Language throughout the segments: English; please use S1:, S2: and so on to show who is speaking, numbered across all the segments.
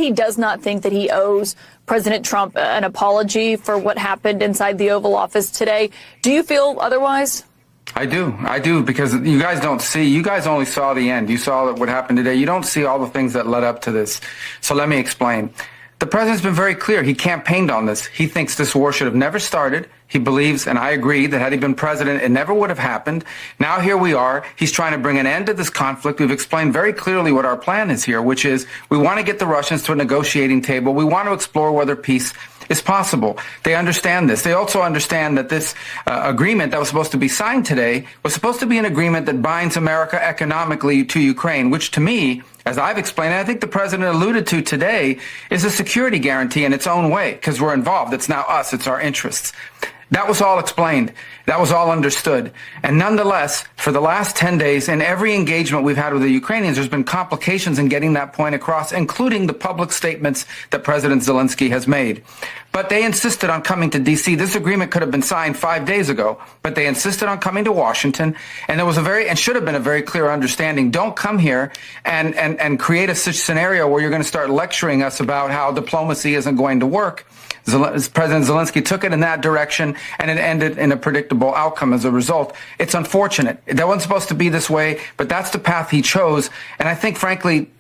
S1: He does not think that he owes President Trump an apology for what happened inside the Oval Office today. Do you feel otherwise?
S2: I do, because you guys don't see, you guys only saw the end. You saw what happened today. You don't see all the things that led up to this. So let me explain. The president's been very clear. He campaigned on this. He thinks this war should have never started. He believes, and I agree, that had he been president, it never would have happened. Now here we are. He's trying to bring an end to this conflict. We've explained very clearly what our plan is here, which is we want to get the Russians to a negotiating table. We want to explore whether peace is possible. They understand this. They also understand that this agreement that was supposed to be signed today was supposed to be an agreement that binds America economically to Ukraine, which to me, as I've explained, and I think the president alluded to today, is a security guarantee in its own way, because we're involved. It's now us. It's our interests. That was all explained. That was all understood. And nonetheless, for the last 10 days, in every engagement we've had with the Ukrainians, there's been complications in getting that point across, including the public statements that President Zelensky has made. But they insisted on coming to D.C. This agreement could have been signed 5 days ago, but they insisted on coming to Washington. And there was and should have been a very clear understanding. Don't come here and create a such scenario where you're going to start lecturing us about how diplomacy isn't going to work. President Zelensky took it in that direction, and it ended in a predictable outcome as a result. It's unfortunate. That wasn't supposed to be this way, but that's the path he chose. And I think, frankly,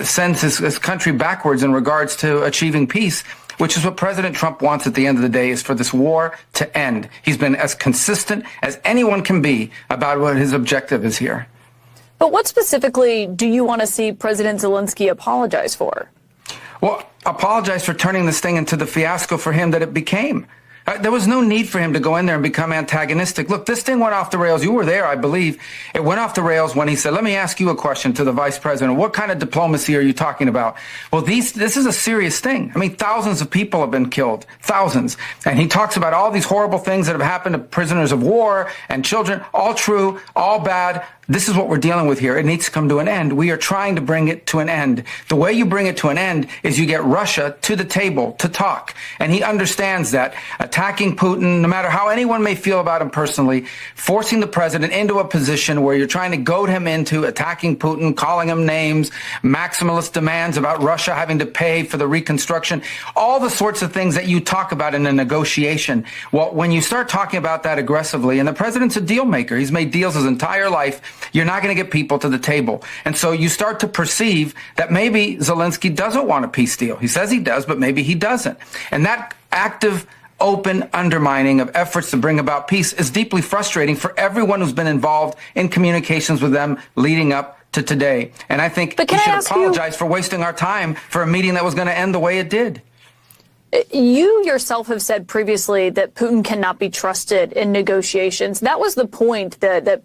S2: sends his country backwards in regards to achieving peace, which is what President Trump wants at the end of the day, is for this war to end. He's been as consistent as anyone can be about what his objective is here.
S1: But what specifically do you want to see President Zelensky apologize for?
S2: Well, apologize for turning this thing into the fiasco for him that it became. There was no need for him to go in there and become antagonistic. Look, this thing went off the rails. You were there, I believe. It went off the rails when he said, let me ask you a question to the vice president. What kind of diplomacy are you talking about? Well, this is a serious thing. I mean, thousands of people have been killed, thousands. And he talks about all these horrible things that have happened to prisoners of war and children, all true, all bad. This is what we're dealing with here. It needs to come to an end. We are trying to bring it to an end. The way you bring it to an end is you get Russia to the table to talk. And he understands that attacking Putin, no matter how anyone may feel about him personally, forcing the president into a position where you're trying to goad him into attacking Putin, calling him names, maximalist demands about Russia having to pay for the reconstruction, all the sorts of things that you talk about in a negotiation. Well, when you start talking about that aggressively, and the president's a deal maker, he's made deals his entire life, you're not going to get people to the table. And so you start to perceive that maybe Zelensky doesn't want a peace deal. He says he does, but maybe he doesn't. And that active, open undermining of efforts to bring about peace is deeply frustrating for everyone who's been involved in communications with them leading up to today. And I think we should apologize for wasting our time for a meeting that was going to end the way it did.
S1: You yourself have said previously that Putin cannot be trusted in negotiations. That was the point that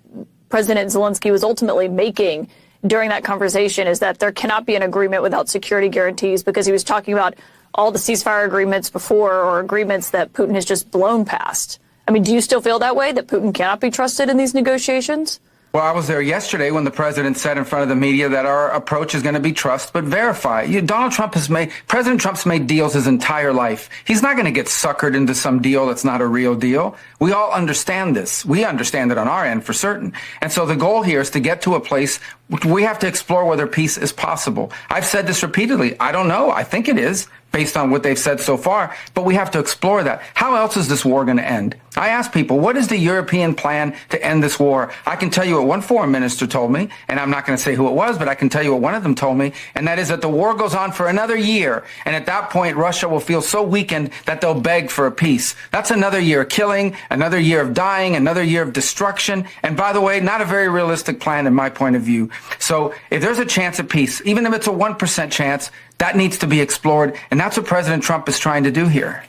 S1: President Zelensky was ultimately making during that conversation, is that there cannot be an agreement without security guarantees, because he was talking about all the ceasefire agreements before, or agreements that Putin has just blown past. I mean, do you still feel that way, that Putin cannot be trusted in these negotiations?
S2: Well, I was there yesterday when the president said in front of the media that our approach is going to be trust but verify. President Trump's made deals his entire life. He's not going to get suckered into some deal that's not a real deal. We all understand this. We understand it on our end for certain. And so the goal here is to get to a place we have to explore whether peace is possible. I've said this repeatedly. I don't know. I think it is, based on what they've said so far, but we have to explore that. How else is this war going to end? I ask people, what is the European plan to end this war? I can tell you what one foreign minister told me, and I'm not going to say who it was, but I can tell you what one of them told me, and that is that the war goes on for another year, and at that point, Russia will feel so weakened that they'll beg for a peace. That's another year of killing, another year of dying, another year of destruction, and by the way, not a very realistic plan in my point of view. So if there's a chance of peace, even if it's a 1% chance, that needs to be explored, and that's what President Trump is trying to do here.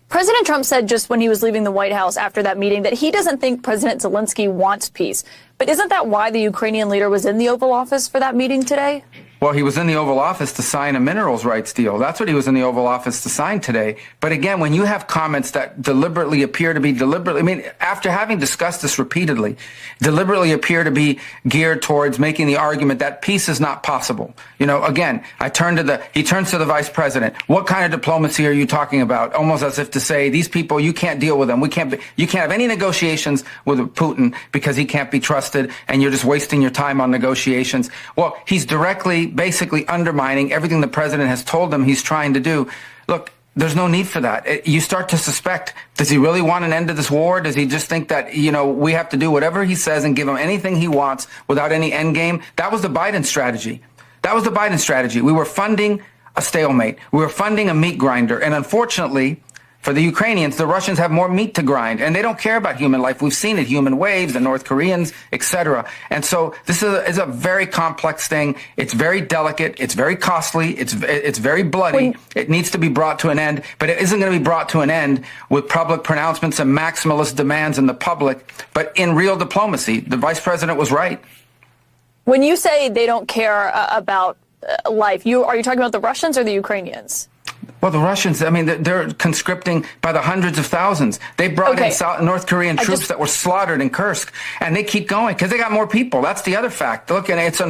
S1: President Trump said just when he was leaving the White House after that meeting that he doesn't think President Zelensky wants peace. But isn't that why the Ukrainian leader was in the Oval Office for that meeting today?
S2: Well, he was in the Oval Office to sign a minerals rights deal. That's what he was in the Oval Office to sign today. But again, when you have comments that deliberately appear to be after having discussed this repeatedly, deliberately appear to be geared towards making the argument that peace is not possible. Again, he turns to the vice president. What kind of diplomacy are you talking about? Almost as if to say, these people, you can't deal with them. You can't have any negotiations with Putin because he can't be trusted, and you're just wasting your time on negotiations. Well, he's directly basically undermining everything the president has told them he's trying to do. Look, there's no need for that. You start to suspect, does he really want an end to this war? Does he just think that, we have to do whatever he says and give him anything he wants without any end game? That was the Biden strategy. That was the Biden strategy. We were funding a stalemate. We were funding a meat grinder. And unfortunately, for the Ukrainians, the Russians have more meat to grind, and they don't care about human life. We've seen it, human waves, the North Koreans, etc. And so this is a very complex thing. It's very delicate. It's very costly. It's very bloody. It needs to be brought to an end, but it isn't going to be brought to an end with public pronouncements and maximalist demands in the public, but in real diplomacy. The vice president was right.
S1: When you say they don't care about life, are you talking about the Russians or the Ukrainians?
S2: Well, the Russians, they're conscripting by the hundreds of thousands. They brought in North Korean troops that were slaughtered in Kursk, and they keep going because they got more people. That's the other fact. Look, and it's,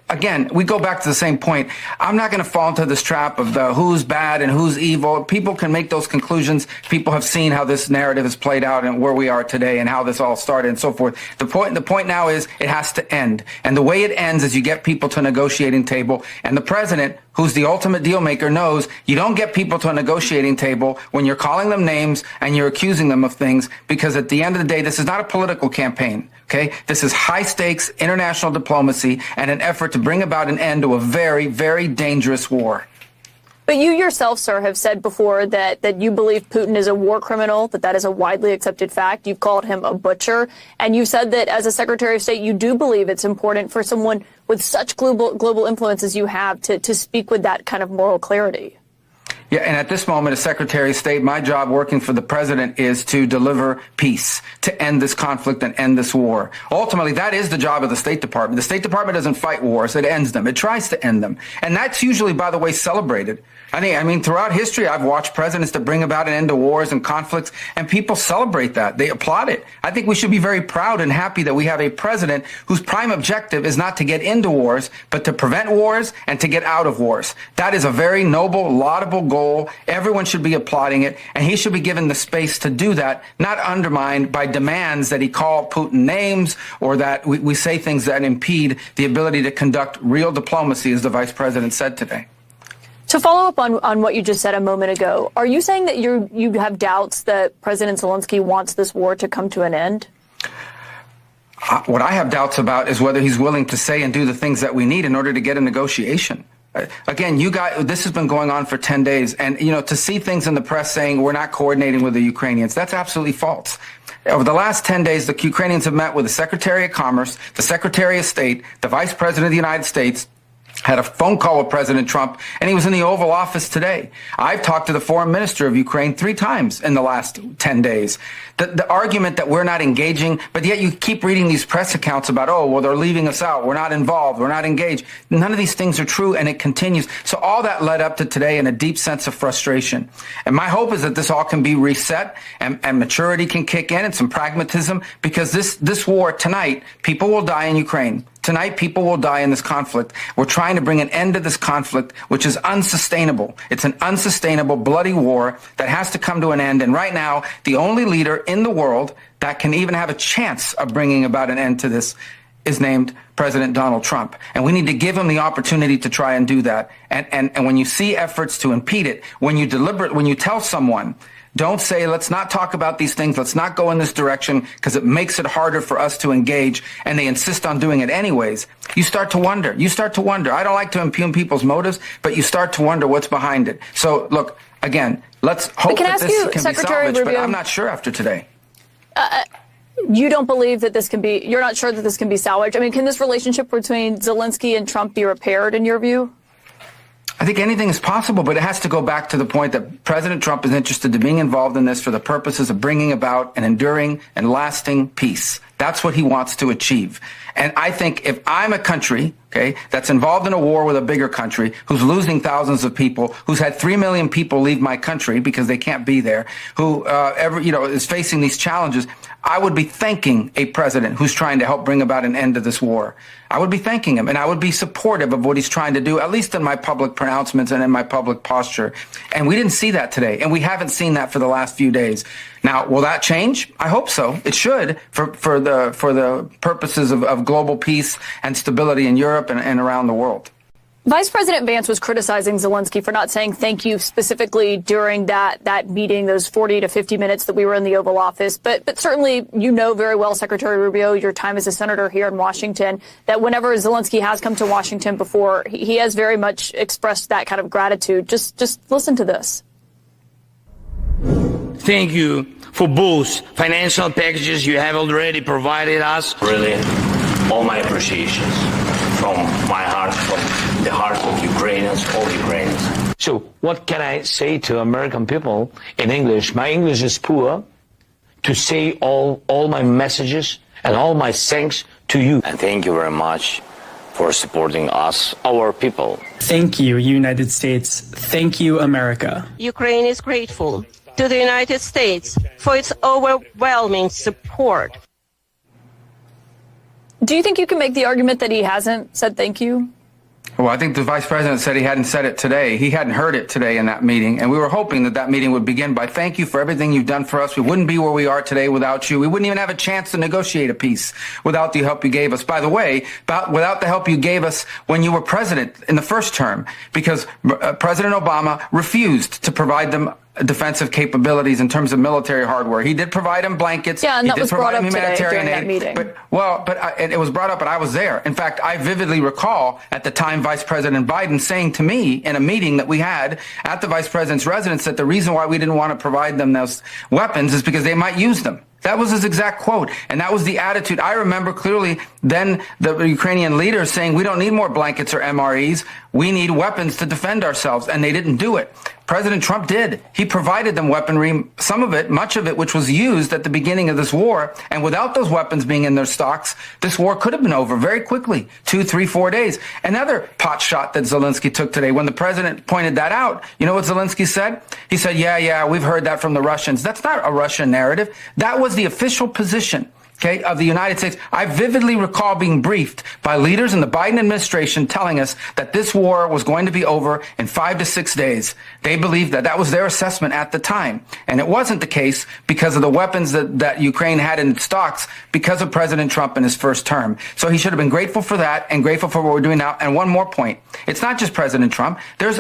S2: again, we go back to the same point. I'm not going to fall into this trap of the who's bad and who's evil. People can make those conclusions. People have seen how this narrative has played out and where we are today and how this all started and so forth. The point now is it has to end. And the way it ends is you get people to a negotiating table, and the president, who's the ultimate deal maker, knows you don't get people to a negotiating table when you're calling them names and you're accusing them of things, because at the end of the day, this is not a political campaign. Okay, this is high stakes international diplomacy and an effort to bring about an end to a very, very dangerous war.
S1: But you yourself, sir, have said before that you believe Putin is a war criminal, that is a widely accepted fact. You've called him a butcher. And you said that as a Secretary of State, you do believe it's important for someone with such global influence as you have to speak with that kind of moral clarity.
S2: Yeah, and at this moment, as Secretary of State, my job working for the president is to deliver peace, to end this conflict and end this war. Ultimately, that is the job of the State Department. The State Department doesn't fight wars, it ends them. It tries to end them. And that's usually, by the way, celebrated. I mean, throughout history, I've watched presidents to bring about an end to wars and conflicts, and people celebrate that. They applaud it. I think we should be very proud and happy that we have a president whose prime objective is not to get into wars, but to prevent wars and to get out of wars. That is a very noble, laudable goal. Everyone should be applauding it, and he should be given the space to do that, not undermined by demands that he call Putin names or that we say things that impede the ability to conduct real diplomacy, as the vice president said today.
S1: To follow up on what you just said a moment ago, are you saying that you have doubts that President Zelensky wants this war to come to an end?
S2: What I have doubts about is whether he's willing to say and do the things that we need in order to get a negotiation. Again, this has been going on for 10 days. And, to see things in the press saying we're not coordinating with the Ukrainians, that's absolutely false. Over the last 10 days, the Ukrainians have met with the Secretary of Commerce, the Secretary of State, the Vice President of the United States, had a phone call with President Trump, and he was in the Oval Office today. I've talked to the foreign minister of Ukraine 3 times in the last 10 days. The argument that we're not engaging, but yet you keep reading these press accounts about, they're leaving us out, we're not involved, we're not engaged. None of these things are true, and it continues. So all that led up to today in a deep sense of frustration. And my hope is that this all can be reset and maturity can kick in and some pragmatism, because this war tonight, people will die in Ukraine. Tonight, people will die in this conflict. We're trying to bring an end to this conflict, which is unsustainable. It's an unsustainable, bloody war that has to come to an end. And right now, the only leader in the world that can even have a chance of bringing about an end to this is named President Donald Trump. And we need to give him the opportunity to try and do that. And when you see efforts to impede it, when you tell someone, don't say, let's not talk about these things, let's not go in this direction, because it makes it harder for us to engage, and they insist on doing it anyways, you start to wonder. I don't like to impugn people's motives, but you start to wonder what's behind it. So, look, again, let's hope that this can be salvaged, but I'm not sure after today.
S1: You don't believe that you're not sure that this can be salvaged? I mean, can this relationship between Zelensky and Trump be repaired in your view?
S2: I think anything is possible, but it has to go back to the point that President Trump is interested in being involved in this for the purposes of bringing about an enduring and lasting peace. That's what he wants to achieve. And I think if I'm a country, that's involved in a war with a bigger country, who's losing thousands of people, who's had 3 million people leave my country because they can't be there, who is facing these challenges, I would be thanking a president who's trying to help bring about an end to this war. I would be thanking him, and I would be supportive of what he's trying to do, at least in my public pronouncements and in my public posture. And we didn't see that today, and we haven't seen that for the last few days. Now, will that change? I hope so. It should, for the purposes of global peace and stability in Europe and around the world.
S1: Vice President Vance was criticizing Zelensky for not saying thank you specifically during that meeting, those 40 to 50 minutes that we were in the Oval Office. But certainly, you know very well, Secretary Rubio, your time as a senator here in Washington, that whenever Zelensky has come to Washington before, he has very much expressed that kind of gratitude. Just listen to this.
S3: Thank you for both financial packages you have already provided us.
S4: Really, all my appreciations from my heart, from the hearts of Ukrainians, all Ukrainians.
S3: So what can I say to American people in English? My English is poor to say all my messages and all my thanks to you.
S4: And thank you very much for supporting us, our people.
S5: Thank you, United States. Thank you, America.
S6: Ukraine is grateful to the United States for its overwhelming support.
S1: Do you think you can make the argument that he hasn't said thank you?
S2: Well, I think the vice president said he hadn't said it today. He hadn't heard it today in that meeting. And we were hoping that that meeting would begin by thank you for everything you've done for us. We wouldn't be where we are today without you. We wouldn't even have a chance to negotiate a peace without the help you gave us. By the way, without the help you gave us when you were president in the first term, because President Obama refused to provide them defensive capabilities in terms of military hardware. He did provide them blankets.
S1: Yeah, and
S2: he
S1: that
S2: did
S1: was brought
S2: provide
S1: up today
S2: humanitarian
S1: during that
S2: aid.
S1: meeting.
S2: And it was brought up, and I was there. In fact, I vividly recall at the time Vice President Biden saying to me in a meeting that we had at the Vice President's residence that the reason why we didn't want to provide them those weapons is because they might use them. That was his exact quote. And that was the attitude. I remember clearly then the Ukrainian leaders saying, we don't need more blankets or MREs. We need weapons to defend ourselves. And they didn't do it. President Trump did. He provided them weaponry, some of it, much of it, which was used at the beginning of this war. And without those weapons being in their stocks, this war could have been over very quickly, 2, 3, 4 days. Another pot shot that Zelensky took today, when the president pointed that out, you know what Zelensky said? He said, yeah, we've heard that from the Russians. That's not a Russian narrative. That was the official position, okay, of the United States. I vividly recall being briefed by leaders in the Biden administration telling us that this war was going to be over in 5 to 6 days. They believed that that was their assessment at the time. And it wasn't the case because of the weapons that Ukraine had in its stocks because of President Trump in his first term. So he should have been grateful for that and grateful for what we're doing now. And one more point. It's not just President Trump. There's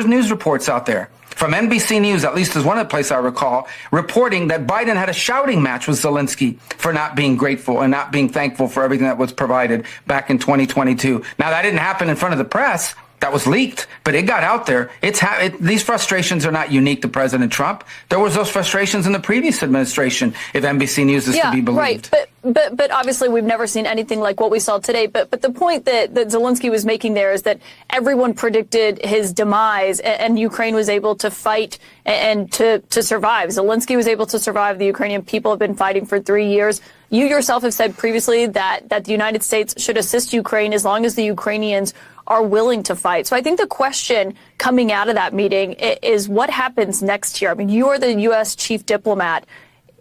S2: news reports out there from NBC News, at least is one of the places I recall, reporting that Biden had a shouting match with Zelensky for not being grateful and not being thankful for everything that was provided back in 2022. Now, that didn't happen in front of the press. That was leaked, but it got out there. These frustrations are not unique to President Trump. There was those frustrations in the previous administration, if NBC News is to be believed.
S1: Right. But obviously we've never seen anything like what we saw today. But the point that Zelensky was making there is that everyone predicted his demise, and Ukraine was able to fight and to survive. Zelensky was able to survive. The Ukrainian people have been fighting for 3 years. You yourself have said previously that the United States should assist Ukraine as long as the Ukrainians are willing to fight. So I think the question coming out of that meeting is what happens next year? I mean, you are the U.S. chief diplomat.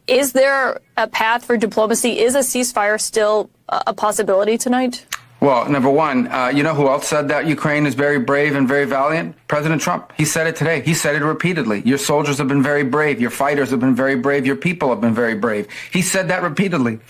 S1: Is there a path for diplomacy? Is a ceasefire still a possibility tonight?
S2: Well, number one, you know who else said that Ukraine is very brave and very valiant? President Trump. He said it today. He said it repeatedly. Your soldiers have been very brave. Your fighters have been very brave. Your people have been very brave. He said that repeatedly.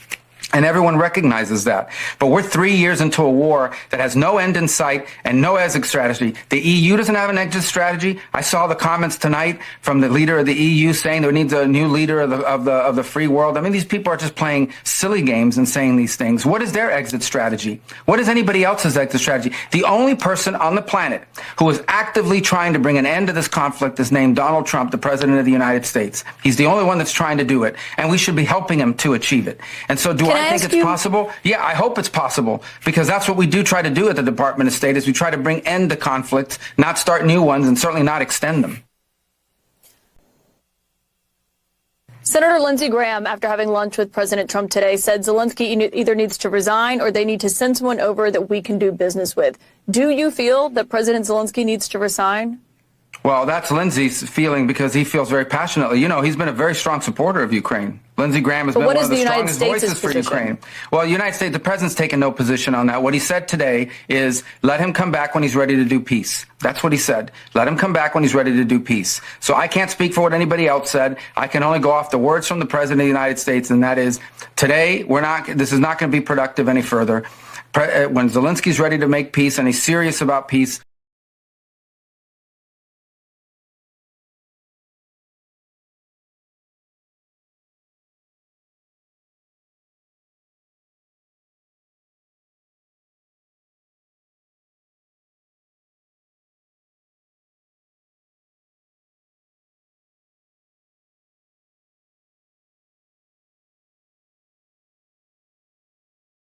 S2: And everyone recognizes that. But we're 3 years into a war that has no end in sight and no exit strategy. The EU doesn't have an exit strategy. I saw the comments tonight from the leader of the EU saying there needs a new leader of the free world. I mean, these people are just playing silly games and saying these things. What is their exit strategy? What is anybody else's exit strategy? The only person on the planet who is actively trying to bring an end to this conflict is named Donald Trump, the president of the United States. He's the only one that's trying to do it, and we should be helping him to achieve it. And so do I think it's possible? Yeah, I hope it's possible, because that's what we do try to do at the Department of State, is we try to bring end to conflicts, not start new ones, and certainly not extend them.
S1: Senator Lindsey Graham, after having lunch with President Trump today, said Zelensky either needs to resign or they need to send someone over that we can do business with. Do you feel that President Zelensky needs to resign?
S2: Well, that's Lindsey's feeling because he feels very passionately. You know, he's been a very strong supporter of Ukraine. Lindsey Graham has been one of the strongest voices for Ukraine. Well, the United States, the president's taken no position on that. What he said today is let him come back when he's ready to do peace. That's what he said. Let him come back when he's ready to do peace. So I can't speak for what anybody else said. I can only go off the words from the president of the United States, and that is today this is not going to be productive any further. When Zelensky's ready to make peace and he's serious about peace,